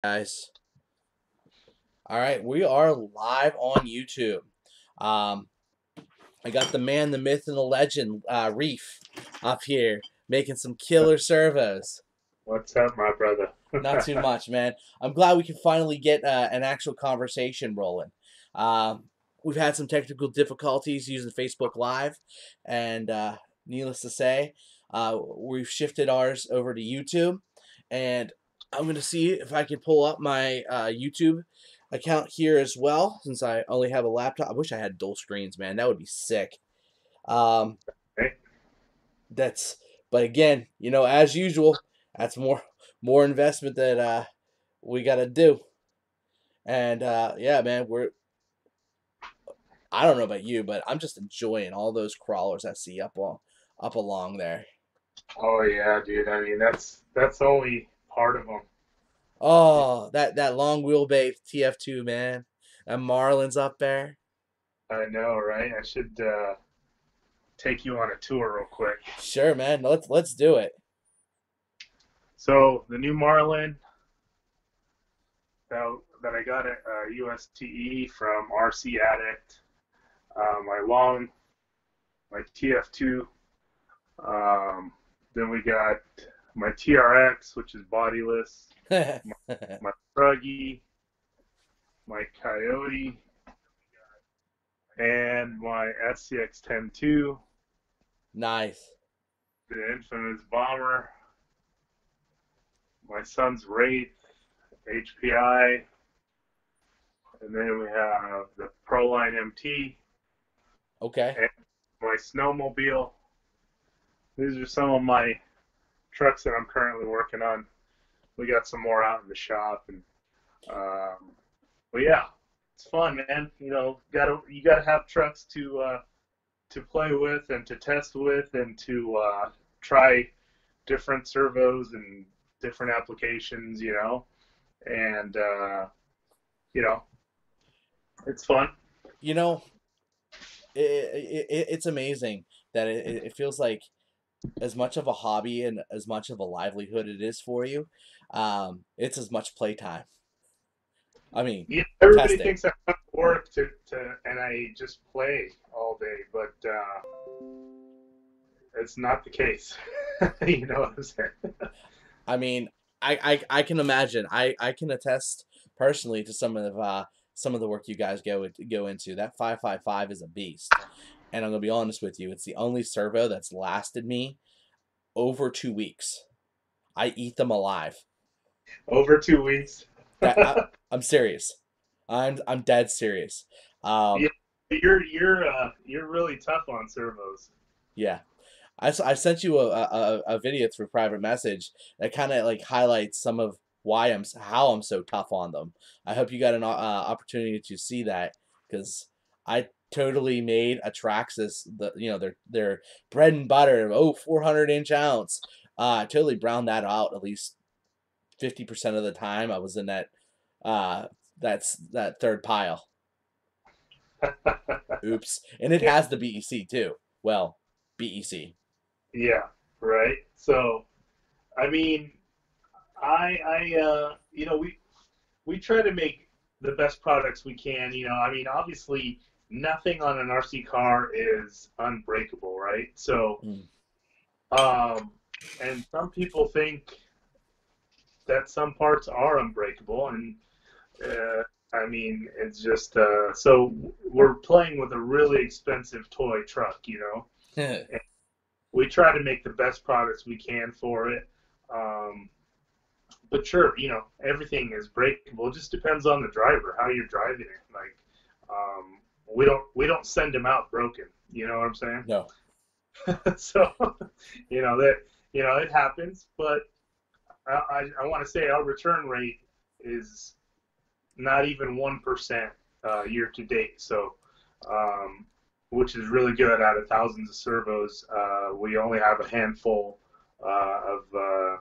Guys. All right, we are live on YouTube. Um, I got the man, the myth, and the legend, Reef, up here making some killer servos. What's up, my brother? Not too much, man. I'm glad we can finally get an actual conversation rolling. Um, we've had some technical difficulties using Facebook Live, and needless to say, we've shifted ours over to YouTube, and I'm gonna see if I can pull up my YouTube account here as well, since I only have a laptop. I wish I had dual screens, man. That would be sick. Um, Hey, that's, but again, as usual, that's more investment that we got to do. And yeah, man, I don't know about you, but I'm just enjoying all those crawlers I see up along there. oh yeah, dude. I mean, that's only part of them. Oh, that long wheelbase TF2, man. And Marlin's up there. I know, right? I should take you on a tour real quick. Sure, man. Let's do it. So the new Marlin that I got at USTE from RC Addict, my long, my TF2. Then we got my TRX, which is bodyless. My, my Truggy, my Coyote, and my SCX-10-2, Nice. the infamous Bomber, my son's Wraith, HPI, and then we have the Proline MT, Okay. and my snowmobile. These are some of my trucks that I'm currently working on. We got some more out in the shop, and um, but yeah, it's fun, man. You gotta have trucks to play with and to test with and to try different servos and different applications, and you know, it's fun. You know, it's amazing that it feels like as much of a hobby and as much of a livelihood it is for you, it's as much playtime. I mean, Yeah, everybody testing. thinks I have to work and I just play all day, but it's not the case. You know what I'm saying? I mean, I can imagine. I can attest personally to some of the work you guys go into. That 555 is a beast, and I'm gonna be honest with you. It's the only servo that's lasted me over 2 weeks. I eat them alive. Over 2 weeks. I'm serious. I'm dead serious. Yeah, Um, you're really tough on servos. yeah. I sent you a video through private message that kind of like highlights some of how I'm so tough on them. I hope you got an opportunity to see that because I totally made Atraxis their bread and butter. Oh, 400-inch ounce. I totally browned that out at least 50% of the time I was in uh that third pile. Oops. And it Yeah, has the BEC too. Well, BEC. yeah, right. So, I mean, we try to make the best products we can. I mean, obviously, nothing on an RC car is unbreakable, right? So, Mm. um, and some people think that some parts are unbreakable, and I mean, it's just so we're playing with a really expensive toy truck, and we try to make the best products we can for it. Um, but sure, everything is breakable. It just depends on the driver, how you're driving it. Like, we don't send them out broken. You know what I'm saying? No. So, that it happens, but I want to say our return rate is not even 1% year to date. So, um, which is really good out of thousands of servos. We only have a handful of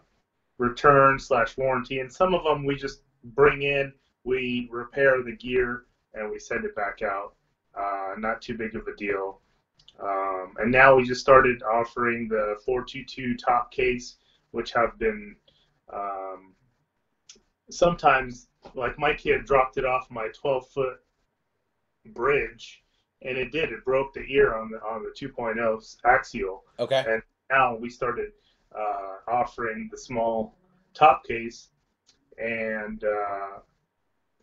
return slash warranty, and some of them we just bring in, we repair the gear, and we send it back out. Not too big of a deal. And now we just started offering the 422 top case, which have been um, sometimes, like my kid dropped it off my 12-foot bridge, and it broke the ear on the 2.0 axial, Okay. and now we started offering the small top case, and a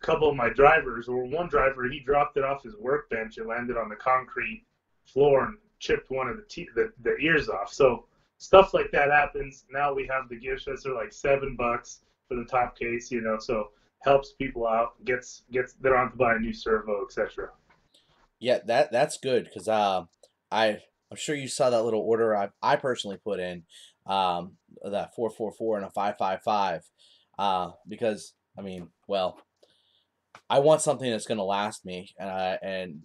couple of my drivers, or one driver, he dropped it off his workbench and landed on the concrete floor and chipped one of the ears off. So stuff like that happens. Now we have the gift sets are like $7 for the top case, so helps people out, gets they don't have to buy a new servo, etc. Yeah, that's good because I'm sure you saw that little order I personally put in, that 444 and a 555, because I mean, well, I want something that's gonna last me, and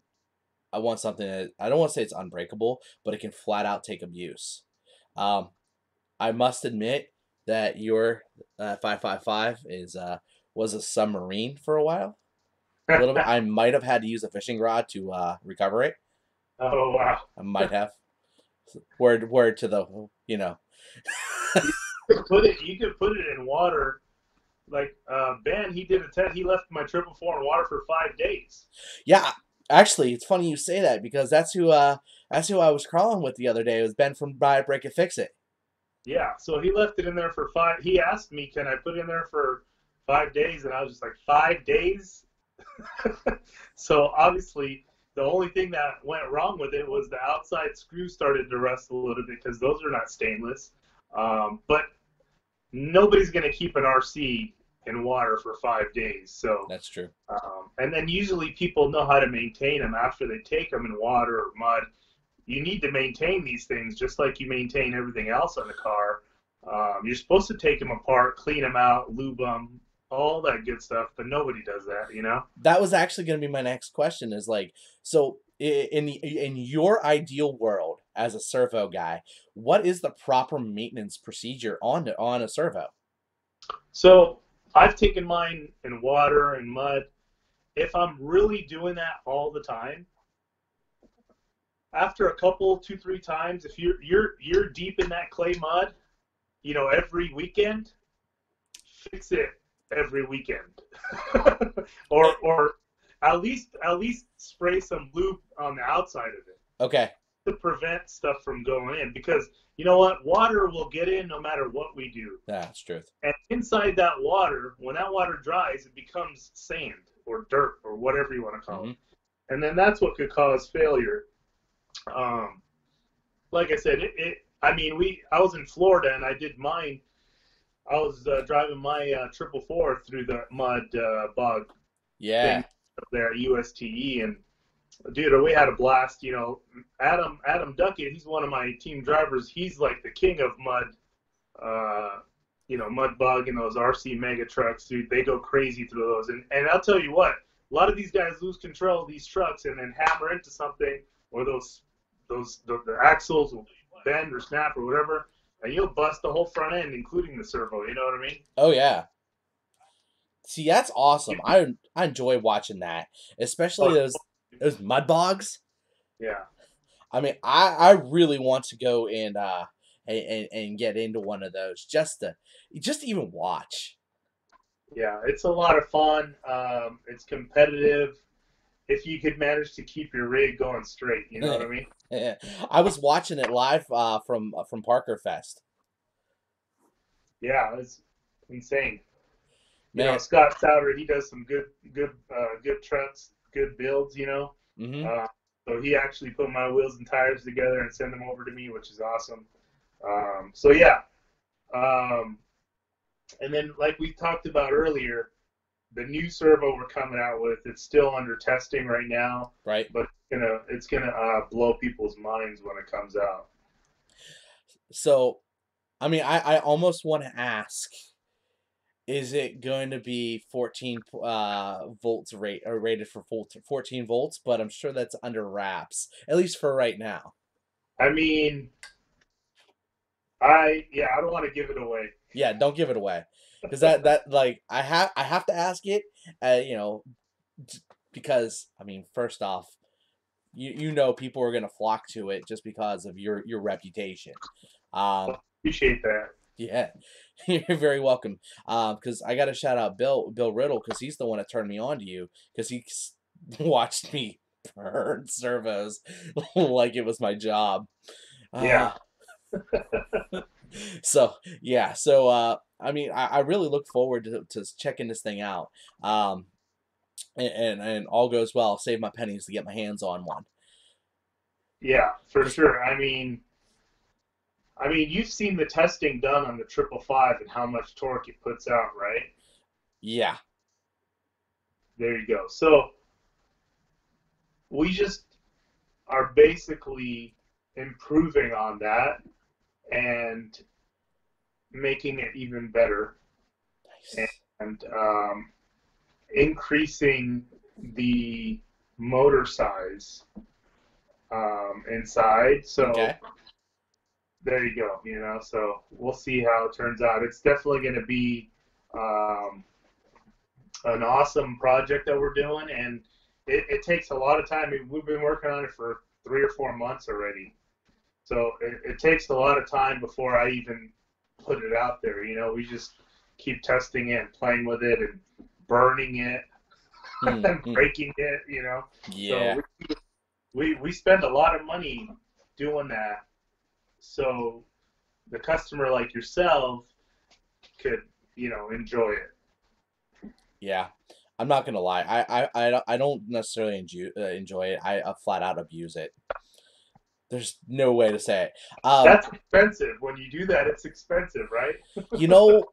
I want something that I don't want to say it's unbreakable, but it can flat out take abuse. Um, I must admit that your 555 is was a submarine for a while. A little bit. I might have had to use a fishing rod to recover it. Oh wow! I might have. Word to the You you could put it in water. Like Ben, he did a test. He left my 444 in water for 5 days. Yeah. Actually, it's funny you say that because that's who I was crawling with the other day. It was Ben from Buy It, Break It, Fix It. Yeah, so he left it in there for five. He asked me, "Can I put it in there for 5 days?" And I was just like, "5 days?" So obviously, the only thing that went wrong with it was the outside screw started to rust a little bit because those are not stainless. But nobody's going to keep an RC in water for 5 days. So, That's true. and then usually people know how to maintain them after they take them in water or mud. You need to maintain these things just like you maintain everything else on the car. You're supposed to take them apart, clean them out, lube them, all that good stuff, but nobody does that. That was actually going to be my next question. Is like, so in your ideal world as a servo guy, what is the proper maintenance procedure on a servo? So I've taken mine in water and mud. If I'm really doing that all the time, after a couple, two, three times, if you're deep in that clay mud, every weekend, fix it every weekend, or at least spray some lube on the outside of it Okay, to prevent stuff from going in. Because you know what, water will get in no matter what we do, that's truth. and inside that water, when that water dries, it becomes sand or dirt or whatever you want to call Hmm. it, and then that's what could cause failure. Um, like I said, I mean, I was in Florida and I did mine. I was driving my 444 through the mud bog thing Yeah. up there at USTE, and dude, we had a blast. Adam Duckett, he's one of my team drivers. He's like the king of mud. Uh, mud bug and those RC mega trucks, dude. They go crazy through those, and I'll tell you what, a lot of these guys lose control of these trucks and then hammer into something, or the axles will bend or snap or whatever, and you'll bust the whole front end, including the servo. You know what I mean? Oh yeah. See, that's awesome. I enjoy watching that, especially Oh, those mud bogs. yeah, I mean, I really want to go and get into one of those just to even watch. yeah. It's a lot of fun. It's competitive. If you could manage to keep your rig going straight, you know what I mean? I was watching it live from Parker Fest. Yeah, it's insane. Man, Scott Souter, he does some good trucks, good builds. hmm Uh, so he actually put my wheels and tires together and sent them over to me, which is awesome. So yeah, um, and then like we talked about earlier, the new servo we're coming out with, it's still under testing right now, right. but it's gonna blow people's minds when it comes out. So, I mean, I almost want to ask, is it going to be 14 volts or rated for 14 volts? But I'm sure that's under wraps, at least for right now. I mean, I don't want to give it away. Yeah, don't give it away, because that like I have to ask it, because I mean, first off, people are gonna flock to it just because of your reputation. Um, Appreciate that. yeah, You're very welcome. Because I got to shout out Bill Riddle because he's the one that turned me on to you because watched me burn servos like it was my job. Yeah. Uh, so yeah, so I mean, I really look forward to checking this thing out. Um, and all goes well. I'll save my pennies to get my hands on one. Yeah, for Just sure. I mean, you've seen the testing done on the 555 and how much torque it puts out, right? yeah, There you go. So we just are basically improving on that and making it even better nice. and increasing the motor size inside. So Okay. there you go. So we'll see how it turns out. It's definitely going to be um, an awesome project that we're doing, and it takes a lot of time. I mean, we've been working on it for 3 or 4 months already, so it takes a lot of time before I even put it out there. We just keep testing it, and playing with it, and burning it Hmm. and breaking it. Yeah. So we spend a lot of money doing that, so the customer like yourself could enjoy it. Yeah. I'm not gonna lie. I don't necessarily enjoy it. I flat out abuse it. There's no way to say it. That's expensive. When you do that, it's expensive, right? You know,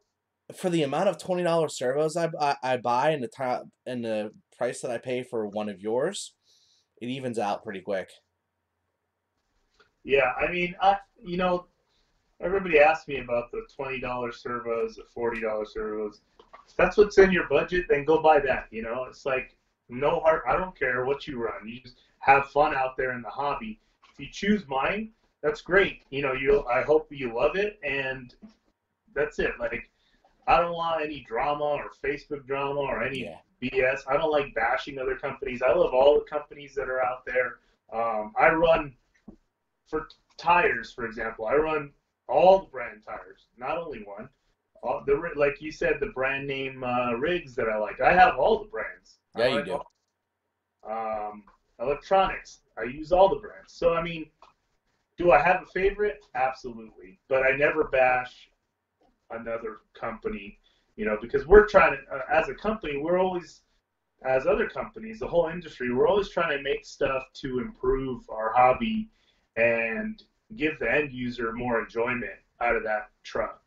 for the amount of $20 servos I buy and the price that I pay for one of yours, it evens out pretty quick. Yeah, I mean, everybody asks me about the $20 servos, the $40 servos. If that's what's in your budget, then go buy that. It's like no heart. I don't care what you run. You just have fun out there in the hobby. If you choose mine, that's great. I hope you love it, and that's it. Like, I don't want any drama or Facebook drama or any Yeah. BS. I don't like bashing other companies. I love all the companies that are out there. I run for tires, for example. I run all the brand tires, not only one. Like you said, the brand name rigs that I like. I have all the brands. I Yeah, you like do. all. Electronics. I use all the brands. So I mean, do I have a favorite? Absolutely, but I never bash another company. Because we're trying to, as a company, we're always, as other companies, the whole industry, we're always trying to make stuff to improve our hobby and give the end user more enjoyment out of that truck,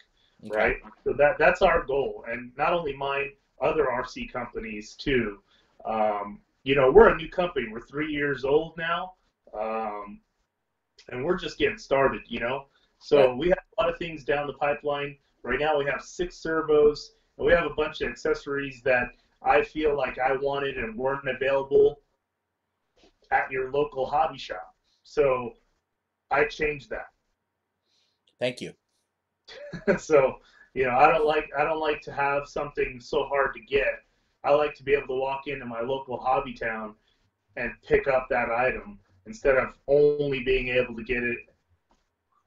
Okay. right? So that's our goal, and not only mine, other RC companies too. We're a new company. We're 3 years old now, and we're just getting started. Right. So we have a lot of things down the pipeline. Right now, we have 6 servos, and we have a bunch of accessories that I feel like I wanted and weren't available at your local hobby shop. So I changed that. Thank you. So I don't like to have something so hard to get. I like to be able to walk into my local hobby town and pick up that item instead of only being able to get it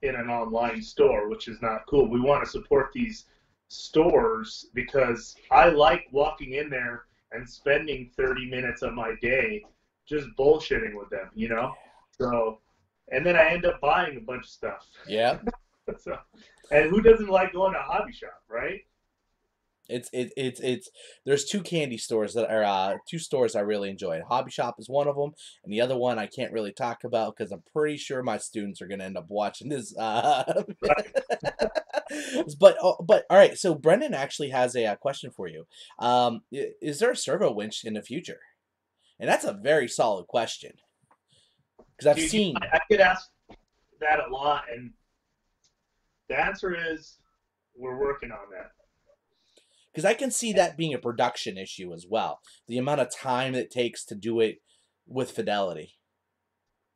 in an online store, which is not cool. We want to support these stores because I like walking in there and spending 30 minutes of my day just bullshitting with them. So, and then I end up buying a bunch of stuff. Yeah. So, and who doesn't like going to a hobby shop, right? It's there's two candy stores that are two stores I really enjoy. Hobby Shop is one of them, and the other one I can't really talk about because I'm pretty sure my students are gonna end up watching this. Right. But all right. So Brendan actually has a question for you. Is there a servo winch in the future? And that's a very solid question because I've Dude, seen. I get asked that a lot, and the answer is we're working on that. Because I can see that being a production issue as well. The amount of time it takes to do it with fidelity.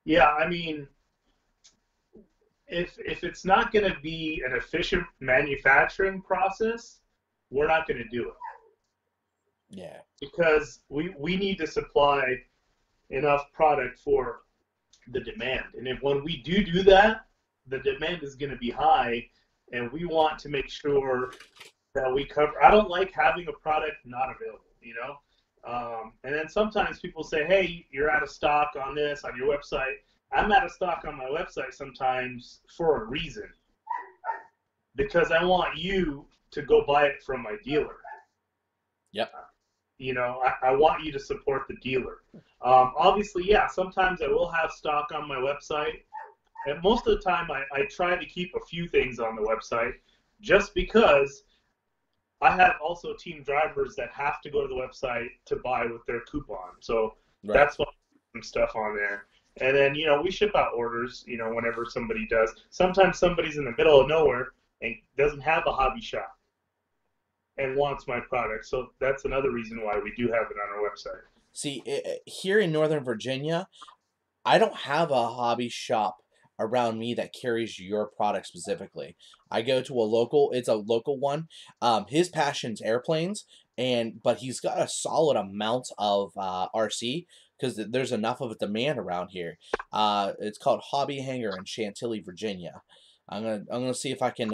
Yeah, I mean, if it's not going to be an efficient manufacturing process, we're not going to do it Yeah. because we need to supply enough product for the demand. And if when we do that, the demand is going to be high, and we want to make sure that we cover. I don't like having a product not available, you know. And then sometimes people say, "Hey, you're out of stock on this on your website." I'm out of stock on my website sometimes for a reason, because I want you to go buy it from my dealer. Yep. You know, I want you to support the dealer. Obviously, yeah, sometimes I will have stock on my website. And most of the time, I try to keep a few things on the website just because I have also team drivers that have to go to the website to buy with their coupon. So Right. that's why I put some stuff on there. And then, you know, we ship out orders, you know, whenever somebody does. Sometimes somebody's in the middle of nowhere and doesn't have a hobby shop and wants my product. So that's another reason why we do have it on our website. See, here in Northern Virginia, I don't have a hobby shop around me that carries your product specifically. I go to a local, it's a local one. His passion's airplanes, but he's got a solid amount of RC because there's enough of a demand around here. It's called Hobby Hangar in Chantilly, Virginia. I'm gonna see if I can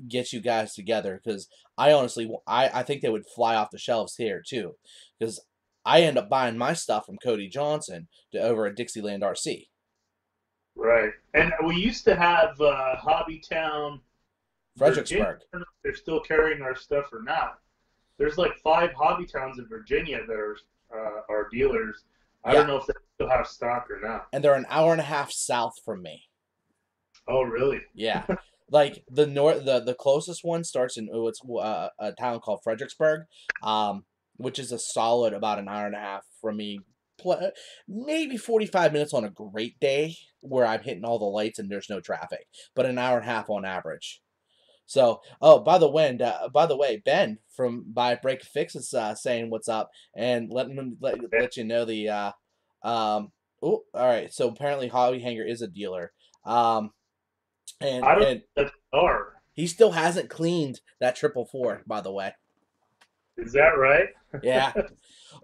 get you guys together because I honestly I think they would fly off the shelves here too because I end up buying my stuff from Cody Johnson over at Dixieland RC. Right. And we used to have Hobbytown, Virginia. Fredericksburg. I don't know if they're still carrying our stuff or not. There's like 5 hobby towns in Virginia that are our dealers. I Yeah, don't know if they still have stock or not. and they're an hour and a half south from me. Oh, really? Yeah, like the closest one starts in it's a town called Fredericksburg, um, which is a solid about an hour and a half from me. Maybe 45 minutes on a great day where I'm hitting all the lights and there's no traffic, but an hour and a half on average. So, oh, by the way, Ben from Buy Break Fix is saying what's up and Yeah. let you know the um. Oh, all right. So apparently, Hobby Hanger is a dealer. Um, I don't and know if they are. he still hasn't cleaned that 444. By the way, Is that right? yeah.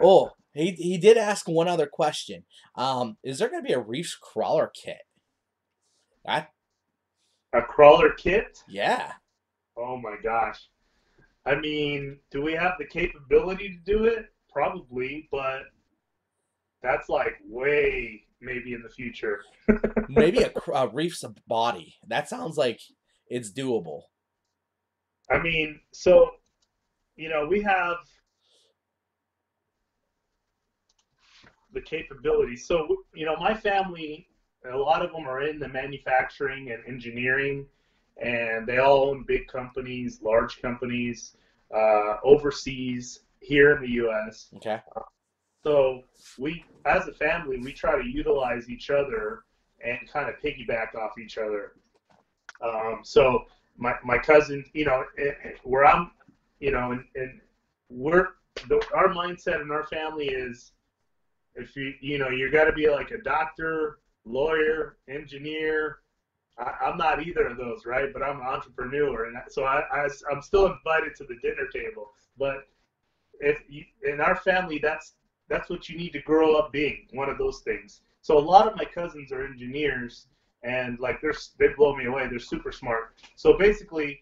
Oh, he did ask one other question. Is there going to be a Reefs crawler kit? That A crawler kit? yeah. Oh my gosh. I mean, do we have the capability to do it? Probably, but that's like way maybe in the future. Maybe a Reefs body. That sounds like it's doable. I mean, so, you know, we have the capability. So, you know, my family, a lot of them are in the manufacturing and engineering, and they all own big companies, large companies, overseas, here in the U.S. Okay. So we, as a family, we try to utilize each other and kind of piggyback off each other. So my cousin, you know, where I'm, you know, and we're our mindset in our family is if you know you got to be like a doctor, lawyer, engineer. I'm not either of those, right? But I'm an entrepreneur, and so I'm still invited to the dinner table. But if you, in our family, that's what you need to grow up being, one of those things. So a lot of my cousins are engineers, and like they blow me away. They're super smart. So basically,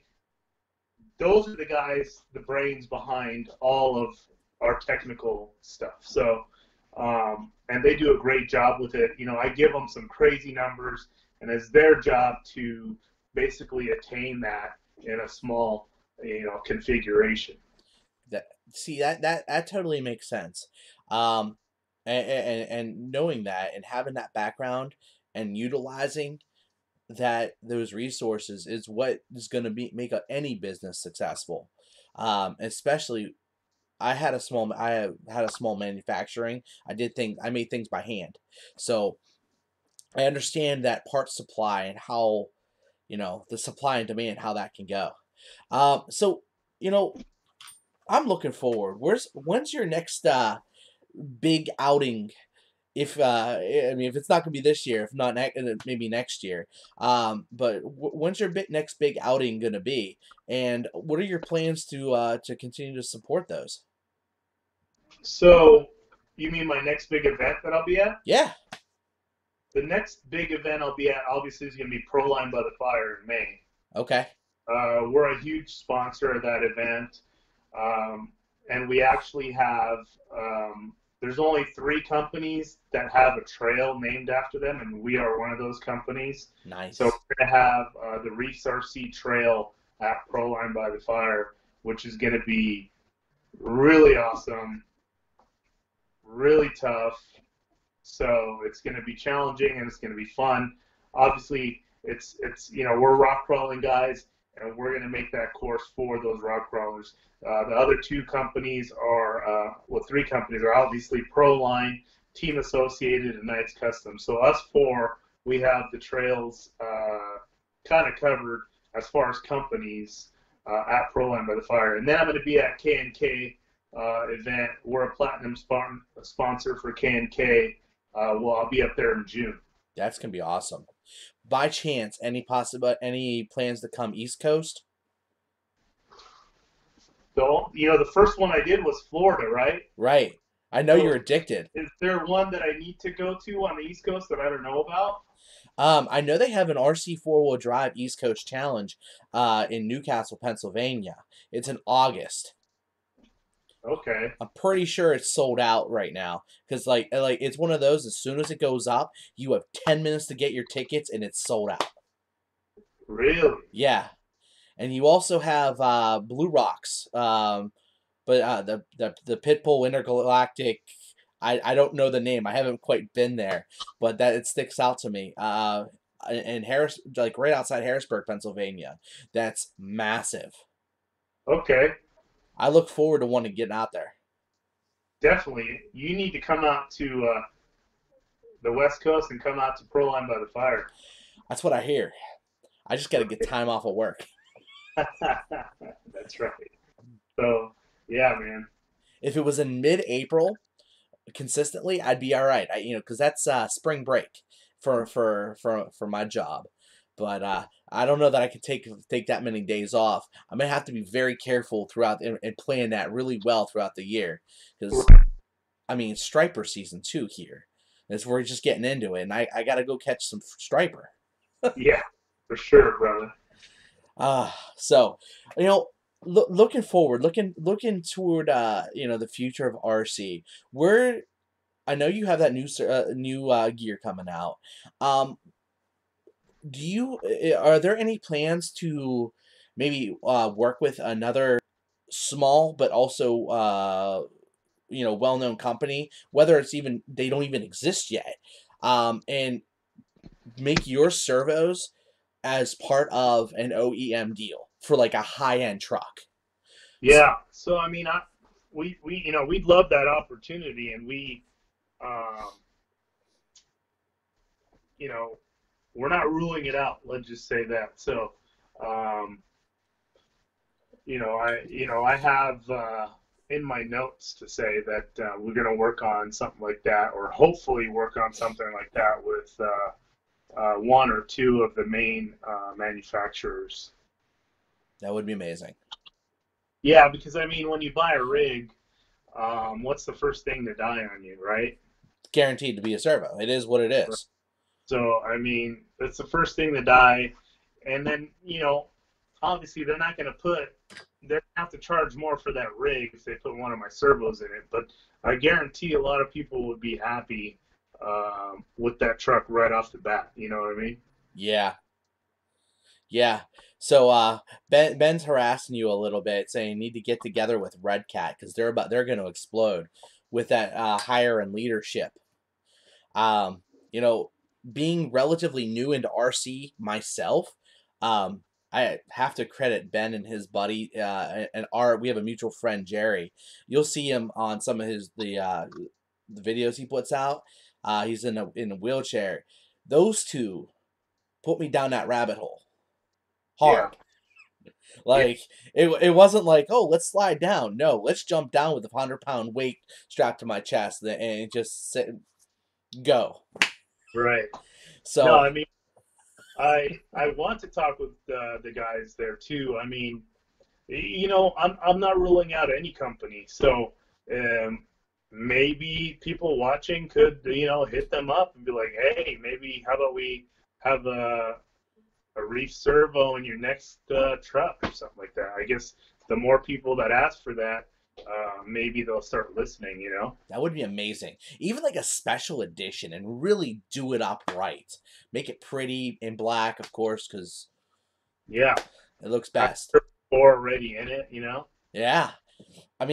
those are the guys, the brains behind all of our technical stuff. So, and they do a great job with it. You know, I give them some crazy numbers, and it's their job to basically attain that in a small, you know, configuration. That see that totally makes sense. Um, and knowing that and having that background and utilizing those resources is what is going to be make any business successful. Especially I had a small manufacturing. I made things by hand, so I understand that part supply and how the supply and demand how that can go. So you know I'm looking forward. When's your next big outing? If I mean, if it's not gonna be this year, if not maybe next year. But when's your next big outing gonna be? And what are your plans to continue to support those? So, you mean my next big event that I'll be at? Yeah. The next big event I'll be at obviously is going to be Proline by the Fire in May. Okay. We're a huge sponsor of that event, and we actually have. There's only 3 companies that have a trail named after them, and we are one of those companies. So Nice. we're going to have the Reefs RC Trail at Proline by the Fire, which is going to be really awesome, really tough. So it's going to be challenging and it's going to be fun. Obviously, it's we're rock crawling guys, and we're going to make that course for those rock crawlers. The other 2 companies are, 3 companies are obviously Proline, Team Associated, and Knights Custom. So us 4, we have the trails kind of covered as far as companies at Proline by the Fire. And then I'm going to be at K&K event. We're a platinum sponsor for K&K. Well, I'll be up there in June. That's gonna be awesome. By chance, any plans to come East Coast? So, the first one I did was Florida, right? Right. I know So, you're addicted. is there one that I need to go to on the East Coast that I don't know about? I know they have an RC four-wheel drive East Coast Challenge in Newcastle, Pennsylvania. It's in August. Okay. I'm pretty sure it's sold out right now because like it's one of those. As soon as it goes up, you have 10 minutes to get your tickets, and it's sold out. Really? Yeah, and you also have Blue Rocks, but the Pitbull Intergalactic. I don't know the name. I haven't quite been there, but that it sticks out to me. In Harris, like right outside Harrisburg, Pennsylvania. That's massive. Okay. I look forward to one to getting out there. Definitely. You need to come out to the West Coast and come out to Proline by the Fire. That's what I hear. I just got to get time off of work. That's right. So, yeah, man. If it was in mid-April, consistently, I'd be all right. Because that's spring break for my job. But I don't know that I could take that many days off. I'm gonna have to be very careful throughout and plan that really well throughout the year. Because I mean, striper season too here. As we're just getting into it, and I gotta go catch some striper. Yeah, for sure, brother. So looking forward, looking toward the future of RC. Where I know you have that new gear coming out. Are there any plans to maybe work with another small but also well-known company, whether it's even they don't even exist yet, and make your servos as part of an OEM deal for like a high-end truck? Yeah. So, I mean, we'd love that opportunity, and um, you know, we're not ruling it out. Let's just say that. So, um, I have in my notes to say that we're going to work on something like that, or hopefully work on something like that with 1 or 2 of the main manufacturers. That would be amazing. Yeah, because I mean, when you buy a rig, what's the first thing to die on you, right? Guaranteed to be a servo. It is what it is. So, I mean, it's the first thing to die. And then, obviously they're going to have to charge more for that rig if they put one of my servos in it. But I guarantee a lot of people would be happy with that truck right off the bat. You know what I mean? Yeah. Yeah. So Ben's harassing you a little bit, saying you need to get together with Red Cat because they're going to explode with that hire and leadership. Um, you know, being relatively new into RC myself, um, I have to credit Ben and his buddy and our we have a mutual friend Jerry. You'll see him on some of the videos he puts out. He's in a wheelchair. Those two put me down that rabbit hole Yeah. hard. Like it wasn't like, oh, let's slide down. No, let's jump down with a 100-pound weight strapped to my chest and just sit, go. Right. No, So I mean, I want to talk with the guys there too. I mean, I'm not ruling out any company. So maybe people watching could hit them up and be like, hey, maybe how about we have a Reef Servo in your next truck or something like that. I guess the more people that ask for that, maybe they'll start listening, you know? That would be amazing. Even like a special edition and really do it up right. Make it pretty in black, of course, because Yeah. it looks Have best. already in it, you know? Yeah. I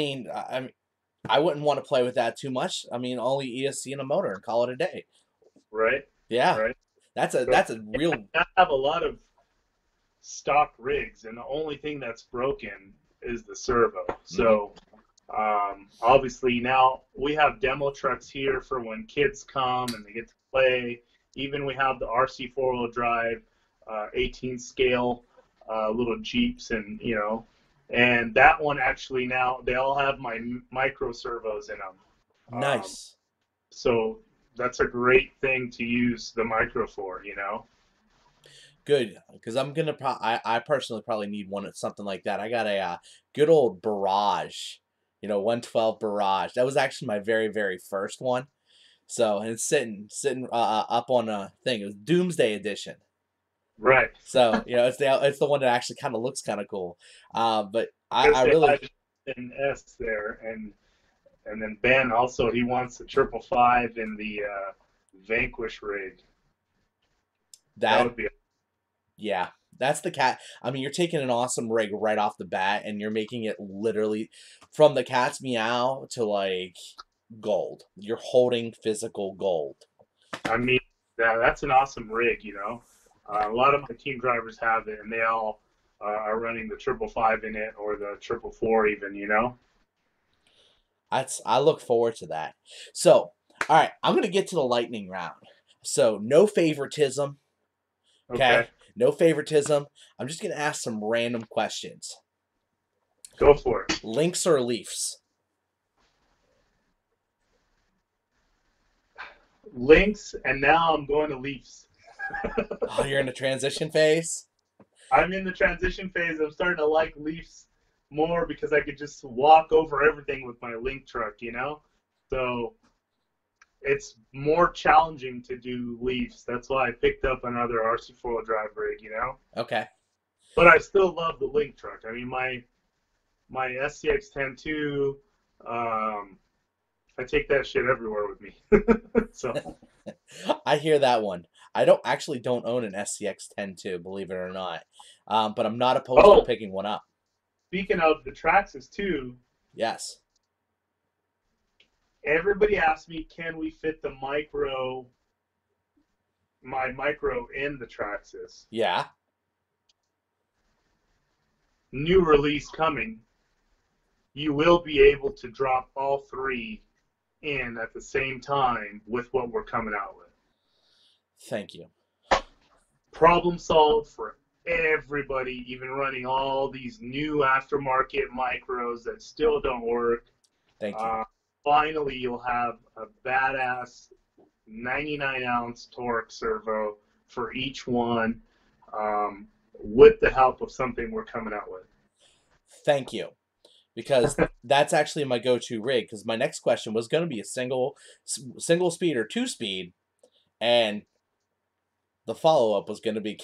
wouldn't want to play with that too much. I mean, only ESC and a motor and call it a day. Right? Yeah. Right? That's a real. I have a lot of stock rigs, and the only thing that's broken is the servo. So obviously now we have demo trucks here for when kids come and they get to play. Even we have the RC four-wheel drive, 18 scale little Jeeps, and you know, and that one actually now they all have my micro servos in them. Nice. So that's a great thing to use the micro for, you know. Good, because I'm gonna I personally probably need one something like that. I got a good old Barrage, 112 Barrage. That was actually my very very first one. So and it's sitting up on a thing. It was Doomsday Edition. Right. So it's the one that actually kind of looks kind of cool. But Gonna I say really an S there, and then Ben also he wants the 555 in the Vanquish rig. That that would be yeah. That's the cat. I mean, you're taking an awesome rig right off the bat, and you're making it literally from the cat's meow to like gold. You're holding physical gold. I mean, that's an awesome rig, you know. A lot of my team drivers have it, and they all are running the 555 in it or the 444 even, you know. I look forward to that. So, all right, I'm gonna get to the lightning round. So, no favoritism. Okay, Okay, no favoritism. I'm just gonna ask some random questions. go for it. Lynx or Leafs? Lynx, and now I'm going to Leafs. Oh, you're in the transition phase. I'm in the transition phase. I'm starting to like Leafs more because I could just walk over everything with my link truck, you know? So it's more challenging to do Leafs. That's why I picked up another RC4 drive rig, you know? Okay. But I still love the link truck. I mean, my SCX-10-2, I take that shit everywhere with me. So I hear that one. I don't own an SCX-10-2, believe it or not. But I'm not opposed to oh, picking one up. speaking of the Traxxas too, Yes. everybody asks me, can we fit my micro in the Traxxas? Yeah. New release coming. You will be able to drop all three in at the same time with what we're coming out with. Thank you. Problem solved for everybody, even running all these new aftermarket micros that still don't work. Thank you. Finally, you'll have a badass 99-ounce torque servo for each one, with the help of something we're coming out with. Thank you. Because that's actually my go-to rig. Because my next question was going to be a single speed or two speed, and the follow-up was going to be,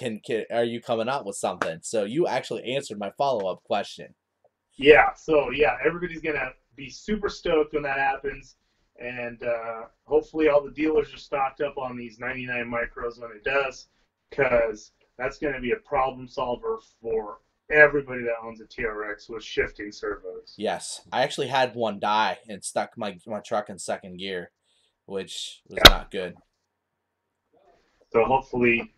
are you coming out with something? So you actually answered my follow-up question. Yeah, so yeah, everybody's gonna be super stoked when that happens, and hopefully all the dealers are stocked up on these 99 micros when it does, because that's gonna be a problem solver for everybody that owns a TRX with shifting servos. Yes, I actually had one die and stuck my truck in second gear, which was not good. So hopefully,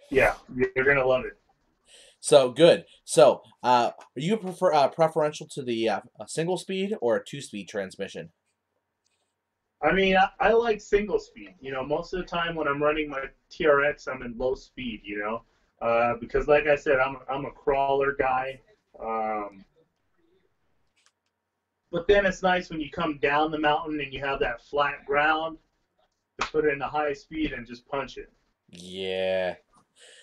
yeah, you're gonna love it. So good. So, are you preferential to the single speed or a two-speed transmission? I mean, I like single speed. You know, most of the time when I'm running my TRX, I'm in low speed. You know, because like I said, I'm a crawler guy. But then it's nice when you come down the mountain and you have that flat ground to put it in a high speed and just punch it. Yeah,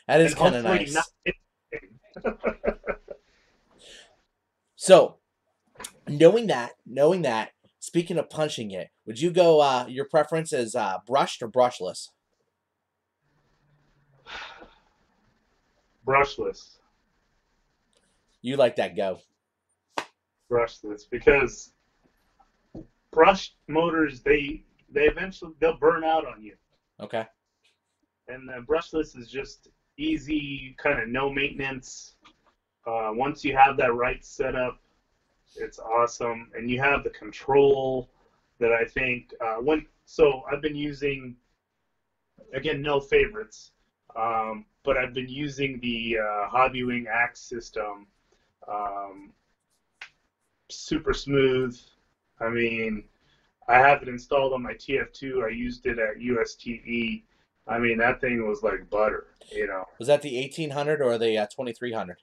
that is And kind of hopefully nice. not. So, knowing that, speaking of punching it, would you go? Your preference is brushed or brushless? brushless, You like that go. brushless, because brushed motors they eventually they'll burn out on you, Okay. and the brushless is just easy, kind of no maintenance. Once you have that right setup, it's awesome, and you have the control that I think when. So I've been using, again, no favorites, but I've been using the Hobbywing Axe system. Um, Super smooth. I mean, I have it installed on my TF2. I used it at USTE. I mean, that thing was like butter, you know. Was that the 1800 or the 2300?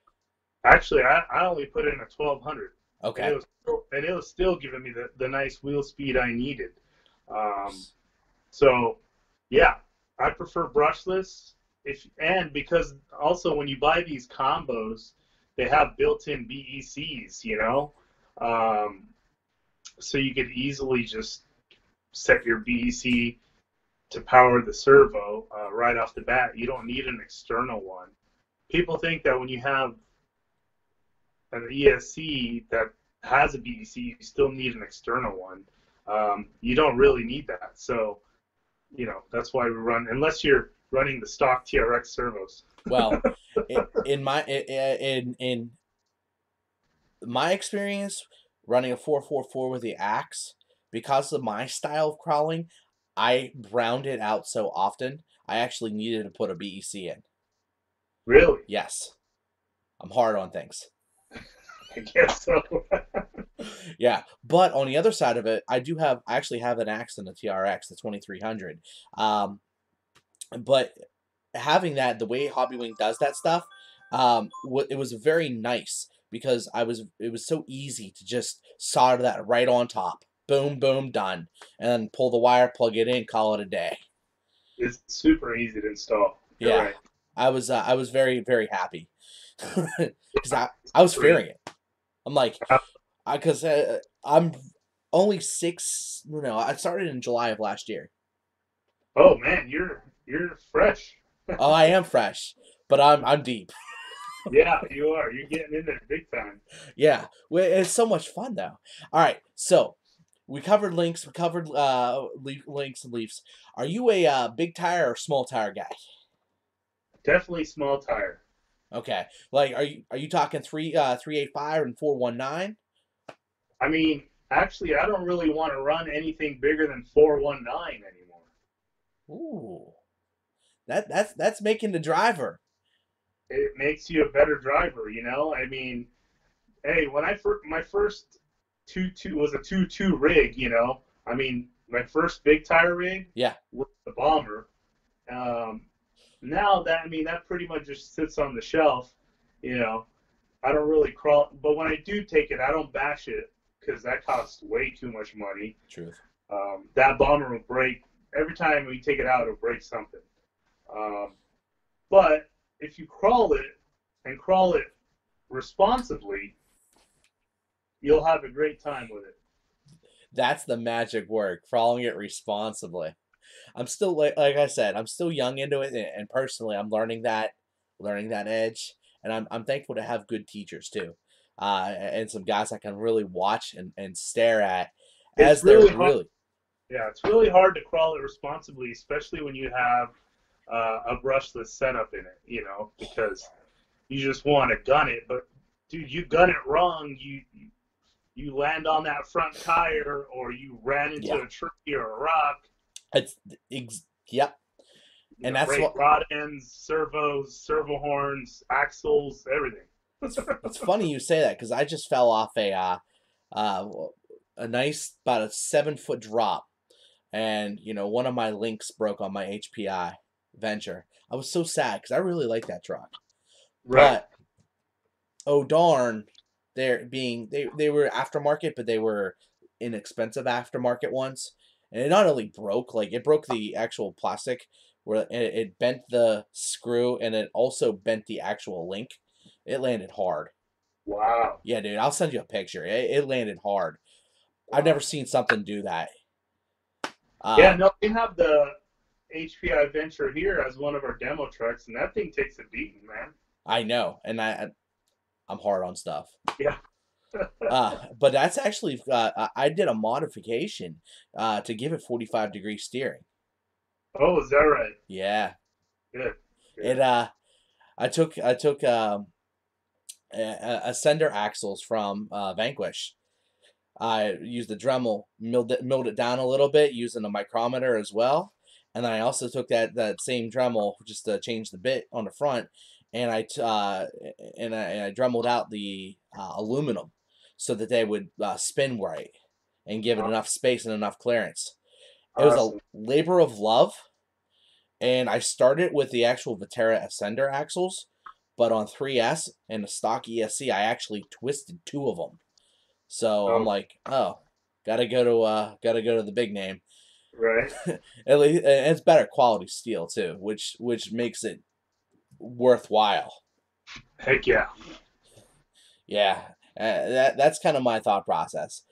Actually, I only put in a 1200, and Okay. it was still giving me the nice wheel speed I needed. Um, so, yeah, I prefer brushless. If and because also when you buy these combos, they have built-in BECs, you know, um, so you could easily just set your BEC to power the servo right off the bat. You don't need an external one. People think that when you have an ESC that has a BEC, you still need an external one. You don't really need that. So, you know, that's why we run, unless you're running the stock TRX servos. Well, in my experience running a 444 with the axe, because of my style of crawling, I round it out so often. I actually needed to put a BEC in. Really? Yes, I'm hard on things. I guess so. Yeah, but on the other side of it, I actually have an axe in the TRX, the 2300. Um, but having that, the way Hobbywing does that stuff, it was very nice because it was so easy to just solder that right on top. Boom, boom, done. And then pull the wire, plug it in, call it a day. It's super easy to install. You're Yeah, right. I was very, very happy because I was Great. fearing it. I'm like, because I'm only six. No, I started in July of last year. Oh man, you're fresh. Oh, I am fresh, but I'm deep. Yeah, you are. You're getting in there big time. Yeah, well, it's so much fun though. All right, so we covered links. We covered links and leafs. Are you a big tire or small tire guy? Definitely small tire. Okay, like are you talking 385 and 419? I mean, actually, I don't really want to run anything bigger than 419 anymore. Ooh, that's making the driver. It makes you a better driver, you know. I mean, hey, when my first two was a 2.2 rig, you know. I mean, my first big tire rig Yeah, was the Bomber. Um, Now that, I mean, that pretty much just sits on the shelf, you know. I don't really crawl, but when I do take it, I don't bash it because that costs way too much money. truth. That Bomber will break every time we take it out. It'll break something. Um, but if you crawl it and crawl it responsibly, you'll have a great time with it. That's the magic word, crawling it responsibly. I'm still like I said, I'm still young into it, and personally, I'm learning that edge, and I'm thankful to have good teachers too, and some guys I can really watch and stare at as It's they're really hard. really. Yeah, it's really hard to crawl it responsibly, especially when you have a brushless setup in it. You know, because you just want to gun it, but dude, you gun it wrong, you land on that front tire, or you ran into Yeah, a tree or a rock. it's yep, You and know, that's break what rod ends, servos, servo horns, axles, everything. it's funny you say that because I just fell off uh a nice about a 7 foot drop, and one of my links broke on my HPI venture. I was so sad because I really like that truck, Right. but oh darn, they were aftermarket, but they were inexpensive aftermarket ones, and it not only broke, like it broke the actual plastic where it bent the screw, and it also bent the actual link. It landed hard. Wow. Yeah, dude, I'll send you a picture. It landed hard. I've never Wow. seen something do that. Yeah, Um, no, we have the HPI Venture here as one of our demo trucks, and that thing takes a beating, man. I know, and I'm hard on stuff. Yeah. But that's actually I did a modification to give it 45-degree steering. Oh, is that right? Yeah. Good. It Good. I took a sender axles from Vanquish. I used the Dremel, milled it down a little bit using a micrometer as well, and then I also took that same Dremel just to change the bit on the front, and I Dremeled out the aluminum so that they would spin right and give it Aw- enough space and enough clearance. It was a Awesome. labor of love, and I started with the actual Viterra Ascender axles, but on 3S and the stock ESC, I actually twisted two of them. So I'm Oh, like, oh, gotta go to the big name. right. At least and it's better quality steel too, which makes it worthwhile. Heck yeah. Yeah, that's kind of my thought process.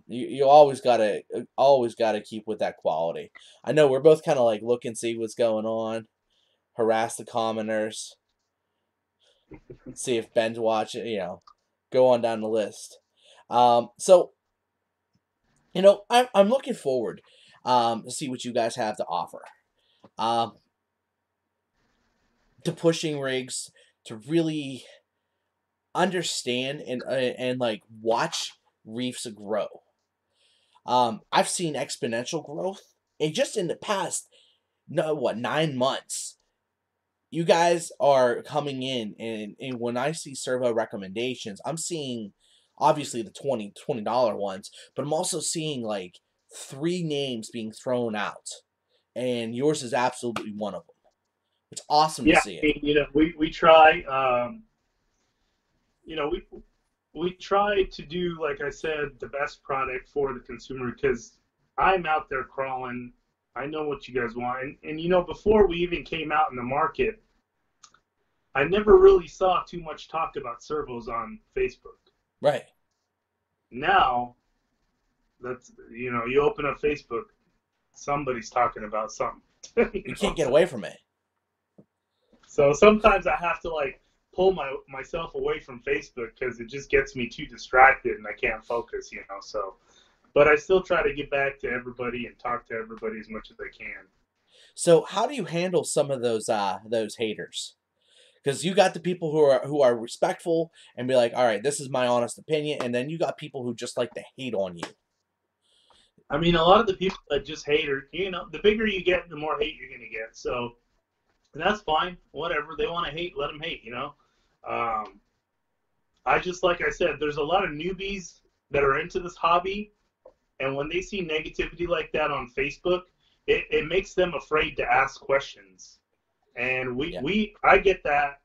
You always gotta keep with that quality. I know we're both kind of like look and see what's going on, harass the commoners, see if Ben's watching. Go on down the list. So I'm looking forward to see what you guys have to offer. Um, to pushing rigs to really understand and like watch reefs grow. I've seen exponential growth, and just in the past, no, what 9 months, you guys are coming in, and when I see servo recommendations, I'm seeing obviously the $20 ones, but I'm also seeing like three names being thrown out, and yours is absolutely one of them. It's awesome to Yeah. see I it. mean, we try. You know, we try to do, like I said, the best product for the consumer because I'm out there crawling. I know what you guys want, and before we even came out in the market, I never really saw too much talk about servos on Facebook. Right. Now that's you open up Facebook, somebody's talking about something. You can't get away from it. So sometimes I have to like pull myself away from Facebook because it just gets me too distracted and I can't focus. So, but I still try to get back to everybody and talk to everybody as much as I can. So how do you handle some of those haters? Because you got the people who are respectful and be like, all right, this is my honest opinion, and then you got people who just like to hate on you. I mean, a lot of the people that just hate are, the bigger you get, the more hate you're gonna get. So and that's fine. Whatever they want to hate, let them hate. Um, I just like I said, there's a lot of newbies that are into this hobby, and when they see negativity like that on Facebook, it makes them afraid to ask questions. And Yeah. I get that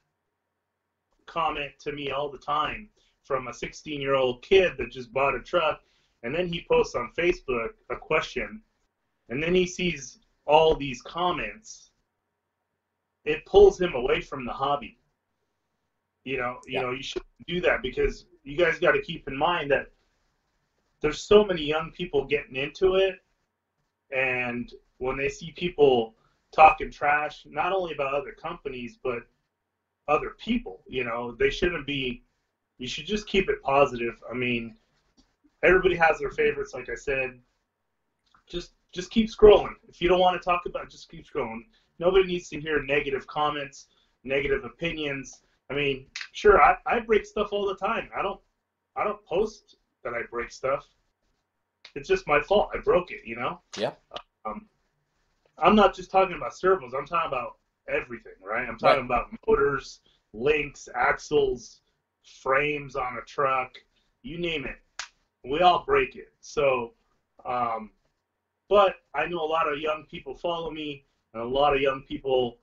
comment to me all the time from a 16-year-old kid that just bought a truck, and then he posts on Facebook a question, and then he sees all these comments. It pulls him away from the hobby. Yeah. You shouldn't do that because you guys got to keep in mind that there's so many young people getting into it, and when they see people talking trash, not only about other companies but other people, they shouldn't be. You should just keep it positive. I mean, everybody has their favorites, like I said. Just keep scrolling. If you don't want to talk about it, just keep scrolling. Nobody needs to hear negative comments, negative opinions. I mean, sure, I break stuff all the time. I don't post that I break stuff. It's just my fault. I broke it. Yeah. Um, I'm not just talking about servos. I'm talking about everything, right? I'm Right. talking about motors, links, axles, frames on a truck, you name it. We all break it. So, um, but I know a lot of young people follow me, and a lot of young people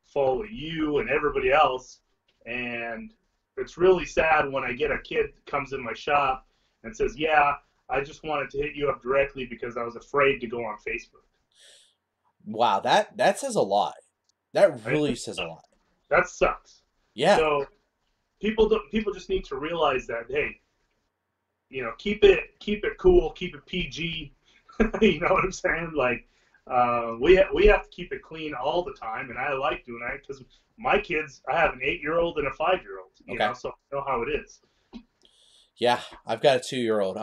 follow you and everybody else. And it's really sad when I get a kid comes in my shop and says, "Yeah, I just wanted to hit you up directly because I was afraid to go on Facebook." Wow. That says a lot. That I, really says a lot. that sucks. Yeah. So people just need to realize that, hey, keep it cool, keep it PG. You know what I'm saying? Like, We have to keep it clean all the time, and I like doing that because my kids, I have an 8-year-old and a 5-year-old, Okay. so I know how it is. Yeah, I've got a 2-year-old.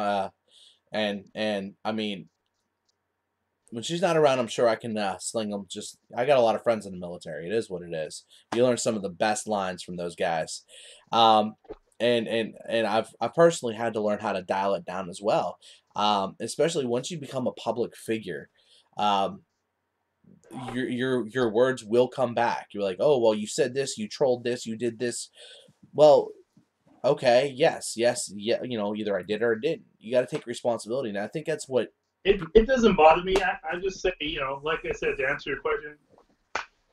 And I mean, when she's not around, I'm sure I can sling them. Just I got a lot of friends in the military. It is what it is. You learn some of the best lines from those guys, um, and I've personally had to learn how to dial it down as well. Especially once you become a public figure, um, your words will come back. You're like, oh well, you said this, you trolled this, you did this. Well, okay, yes, yes, yeah. Either I did or I didn't. You got to take responsibility, and I think that's what. It doesn't bother me. I just say, like I said, to answer your question,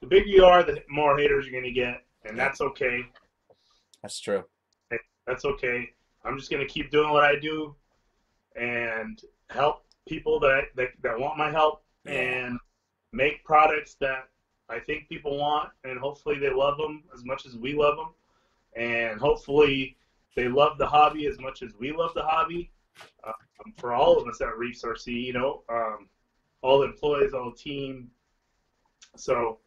the bigger you are, the more haters you're going to get, and Yeah, that's okay. that's true. That's okay. I'm just going to keep doing what I do and help people that want my help Yeah. and make products that I think people want, and hopefully they love them as much as we love them, and hopefully they love the hobby as much as we love the hobby. For all of us at Reefs RC, all the employees, all the team. So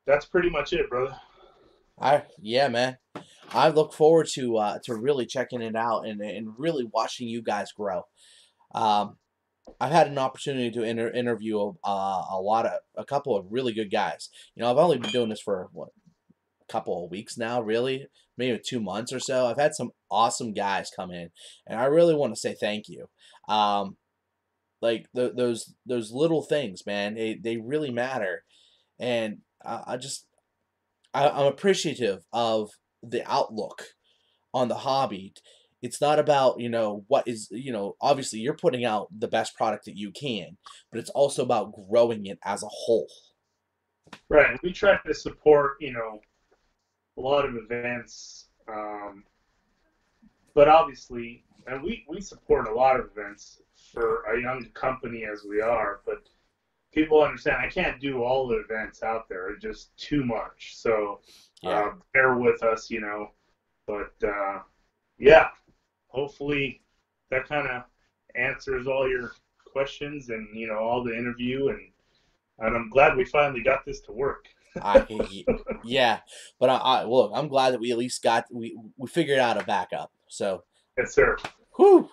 that's pretty much it, brother. Yeah, man. I look forward to really checking it out and really watching you guys grow. Um, I've had an opportunity to interview a couple of really good guys. I've only been doing this for what, a couple of weeks now, really, maybe 2 months or so. I've had some awesome guys come in, and I really want to say thank you. Um, like those little things, man, they really matter, and I'm appreciative of the outlook on the hobby. It's not about, what is, obviously you're putting out the best product that you can, but it's also about growing it as a whole. Right. We try to support, a lot of events, but obviously, and we support a lot of events for a young company as we are, but people understand I can't do all the events out there. It's just too much. So Yeah. bear with us, But yeah, hopefully that kind of answers all your questions and all the interview, and I'm glad we finally got this to work. Yeah, but I look, I'm glad that we at least we figured out a backup. So, Yes, sir. whew.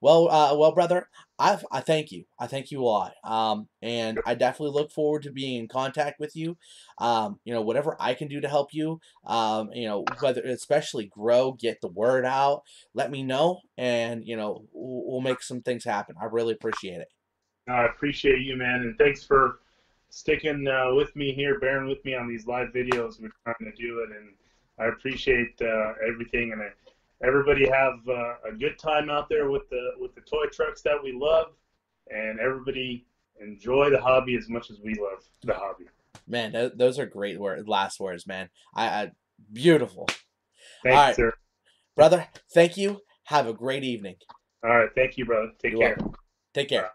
Well, brother, I thank you. I thank you a lot. And I definitely look forward to being in contact with you. Whatever I can do to help you, whether especially grow, get the word out, let me know, and we'll make some things happen. I really appreciate it. I appreciate you, man, and thanks for sticking with me here, bearing with me on these live videos. We're trying to do it, and I appreciate everything. And everybody have a good time out there with the toy trucks that we love, and everybody enjoy the hobby as much as we love the hobby. Man, those are great last words, man. Beautiful. All Thank you, right, sir. brother. Thank you. Have a great evening. All right, thank you, brother. Take You're care. welcome. Take care.